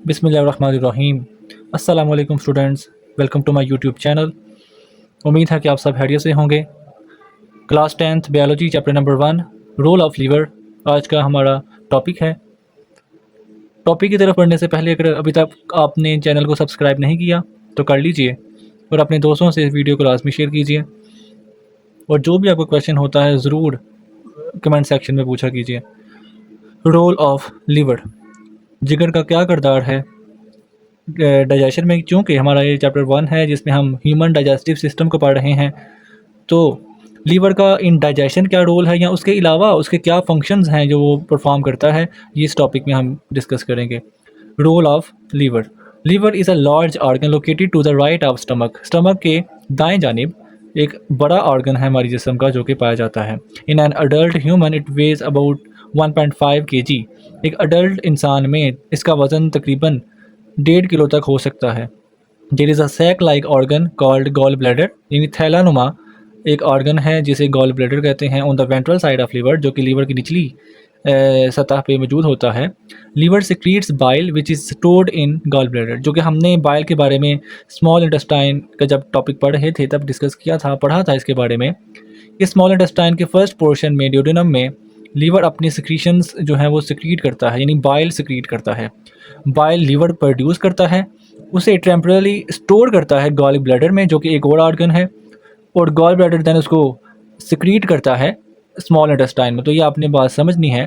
बिस्मिल्लाहिर्रहमानिर्रहीम। अस्सलाम वालेकुम students, welcome to my YouTube channel. उम्मीद है कि आप सब खैरियत से होंगे। Class 10th biology chapter number 1 role of liver आज का हमारा टॉपिक है। टॉपिक की तरफ बढ़ने से पहले अगर अभी तक आपने चैनल को सब्सक्राइब नहीं किया तो कर लीजिए और अपने दोस्तों से इस वीडियो को लाजमी शेयर कीजिए और जो भी आपको क्वेश्चन होता है ज़रूर कमेंट सेक्शन में पूछा कीजिए। रोल ऑफ लीवर, जिगर का क्या किरदार है डाइजेशन में, चूँकि हमारा ये चैप्टर 1 है जिसमें हम ह्यूमन डाइजेस्टिव सिस्टम को पढ़ रहे हैं, तो लीवर का इन डाइजेशन क्या रोल है या उसके अलावा उसके क्या फंक्शंस हैं जो वो परफॉर्म करता है, ये इस टॉपिक में हम डिस्कस करेंगे। Role of liver. Liver is a large organ located to the right of stomach. Stomach के दाएं जानिब एक बड़ा ऑर्गन है हमारी जिस्म का जो कि पाया जाता है। In an adult human it ways about 1.5 kg। एक अडल्ट इंसान में इसका वज़न तकरीबन 1.5 किलो तक हो सकता है। There is a sac like organ called gall bladder, यानी थैलानुमा एक ऑर्गन है जिसे गॉल ब्लैडर कहते हैं on the ventral side of liver, जो कि लीवर की निचली सतह पे मौजूद होता है। Liver secretes bile which is stored in gall bladder, जो कि हमने बाइल के बारे में स्मॉल इंटेस्टाइन का जब टॉपिक पढ़ रहे थे तब डिस्कस किया था, पढ़ा था इसके बारे में। इस स्मॉल इंटेस्टाइन के फर्स्ट पोर्शन में ड्यूडेनम में लीवर अपनी सिक्रीशंस जो है वो सिक्रीट करता है, यानी बाइल सिक्रीट करता है। बाइल लीवर प्रोड्यूस करता है, उसे टेम्पररी स्टोर करता है गॉल ब्लैडर में, जो कि एक और ऑर्गन है, और गॉल ब्लैडर देन उसको सिक्रीट करता है स्मॉल इंटेस्टाइन में। तो ये आपने बात समझनी है।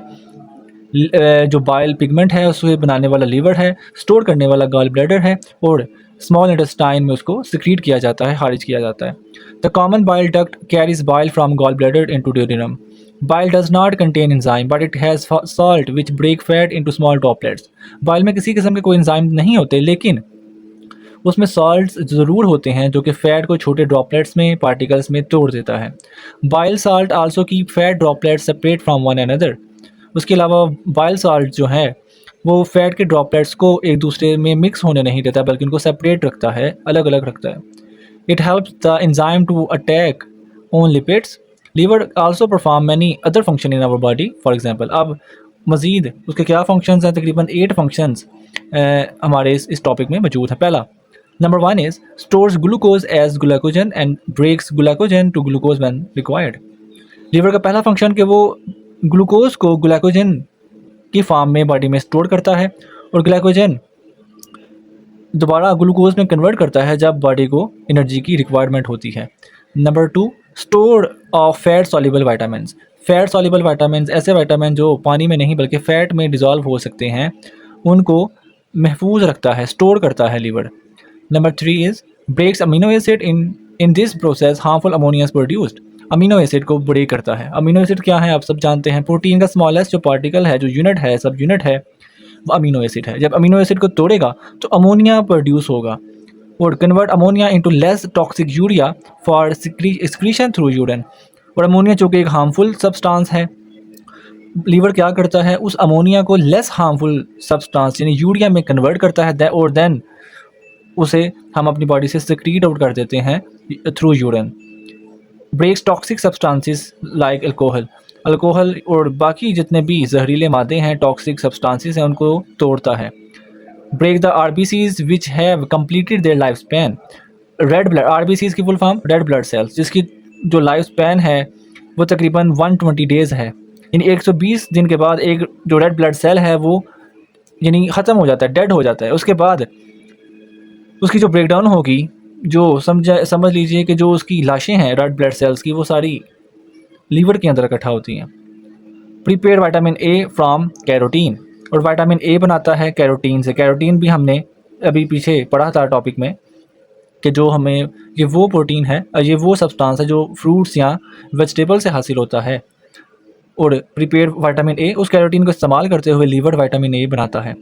जो बाइल पिगमेंट है उसे बनाने वाला लीवर है, स्टोर करने वाला गॉल ब्लैडर है, और स्मॉल इंटेस्टाइन में उसको सिक्रीट किया जाता है, खारिज किया जाता है। The common bile duct carries bile from gall bladder into duodenum. Bile does not contain enzyme but it has salt which break fat into small droplets. Bile में किसी किस्म के कोई एंजाइम नहीं होते, लेकिन उसमें सॉल्ट्स ज़रूर होते हैं जो कि फ़ैट को छोटे ड्रॉपलेट्स में, पार्टिकल्स में तोड़ देता है। Bile salt also keep fat droplets separate from one another. उसके अलावा बाइल साल्ट जो है वो फैट के ड्रॉपलेट्स को एक दूसरे में मिक्स होने नहीं देता, बल्कि उनको सेपरेट रखता है, अलग अलग रखता है। It helps the enzyme to attack on lipids. Liver also perform many other function in our body. For example, अब मज़ीद उसके क्या फंक्शंस हैं, तकरीबन 8 फंक्शंस हमारे इस टॉपिक में मौजूद हैं। पहला, number 1 is stores glucose as glycogen and breaks glycogen to glucose when required. Liver का पहला फंक्शन कि वो ग्लूकोज को ग्लाइकोजन की फॉर्म में बॉडी में स्टोर करता है और ग्लाइकोजन दोबारा ग्लूकोज में कन्वर्ट करता है जब बॉडी को एनर्जी की रिक्वायरमेंट होती है। Number 2, store of fat soluble vitamins. Fat soluble vitamins ऐसे वाइटामिन जो पानी में नहीं बल्कि फ़ैट में डिज़ोल्व हो सकते हैं, उनको महफूज रखता है, स्टोर करता है liver. Number 3 is breaks amino acid in this process harmful ammonia produced. Amino acid को ब्रेक करता है। अमीनो एसिड क्या है आप सब जानते हैं, प्रोटीन का स्मॉलेस्ट जो पार्टिकल है, जो यूनिट है, सब यूनिट है, वो अमीनो एसिड है। जब अमीनो एसिड को तोड़ेगा तो अमोनिया प्रोड्यूस होगा और convert ammonia into less toxic urea for excretion through urine. और अमोनिया चूँकि एक हार्मफुल सब्सटेंस है, लीवर क्या करता है, उस अमोनिया को लेस हार्मफुल सब्सटेंस यानी यूरिया में कन्वर्ट करता है और देन उसे हम अपनी बॉडी से सिक्रीट आउट कर देते हैं through urine. Breaks toxic substances like alcohol. Alcohol और बाकी जितने भी जहरीले मादे हैं, टॉक्सिक सब्सटेंसेस हैं, उनको तोड़ता है। Break the RBCs which have completed their life span. Red blood, RBCs की full form red blood cells, जिसकी जो लाइफ स्पैन है वो तकरीबन 120 डेज़ है, यानी 120 दिन के बाद एक जो रेड ब्लड सेल है वो यानी ख़त्म हो जाता है, डेड हो जाता है। उसके बाद उसकी जो ब्रेकडाउन होगी, जो समझ लीजिए कि जो उसकी लाशें हैं रेड ब्लड सेल्स की, वो सारी लीवर के अंदर इकट्ठा होती हैं। Prepare vitamin A from carotene, और विटामिन ए बनाता है कैरोटीन से। कैरोटीन भी हमने अभी पीछे पढ़ा था टॉपिक में कि जो हमें ये वो प्रोटीन है, ये वो सब्सटेंस है जो फ्रूट्स या वेजिटेबल से हासिल होता है। और प्रीपेयर विटामिन ए उस कैरोटीन को इस्तेमाल करते हुए लीवर विटामिन ए बनाता है।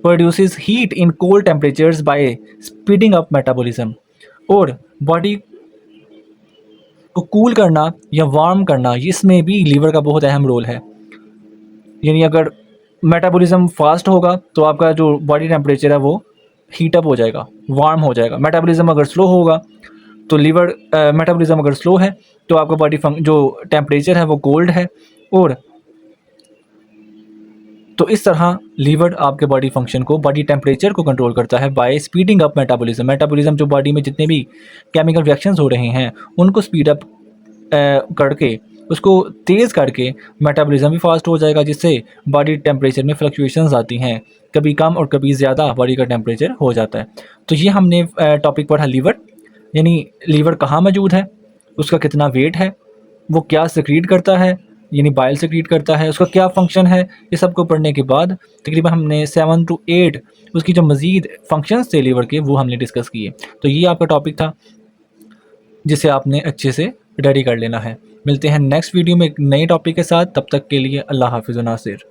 Produces heat in cold temperatures by speeding up metabolism. और बॉडी को कूल करना या वार्म करना, इसमें भी लीवर का बहुत अहम रोल है। यानी अगर मेटाबॉलिज्म फास्ट होगा तो आपका जो बॉडी टेम्परेचर है वो हीटअप हो जाएगा, वार्म हो जाएगा। मेटाबॉलिज्म अगर स्लो होगा तो लीवर मेटाबॉलिज्म अगर स्लो है तो आपका बॉडी जो टेम्परेचर है वो कोल्ड है, और तो इस तरह लीवर आपके बॉडी फंक्शन को, बॉडी टेम्परेचर को कंट्रोल करता है बाय स्पीडिंग अप मेटाबॉलिज्म जो बॉडी में जितने भी केमिकल रिएक्शंस हो रहे हैं उनको स्पीड अप करके, उसको तेज़ करके मेटाबॉलिज्म भी फास्ट हो जाएगा, जिससे बॉडी टेम्परेचर में फ्लक्चुएशंस आती हैं, कभी कम और कभी ज़्यादा बॉडी का टेम्परेचर हो जाता है। तो ये हमने टॉपिक पढ़ा लीवर, यानी लीवर कहाँ मौजूद है, उसका कितना वेट है, वो क्या सेक्रीट करता है, यानी बाइल सेक्रीट करता है, उसका क्या फ़ंक्शन है। ये सब को पढ़ने के बाद तकरीबन हमने 7 to 8 उसकी जो मज़ीद फंक्शंस थे लीवर के वो हमने डिस्कस किए। तो ये आपका टॉपिक था जिसे आपने अच्छे से रेडी कर लेना है। मिलते हैं नेक्स्ट वीडियो में एक नए टॉपिक के साथ, तब तक के लिए अल्लाह हाफ़िज़ व नासिर।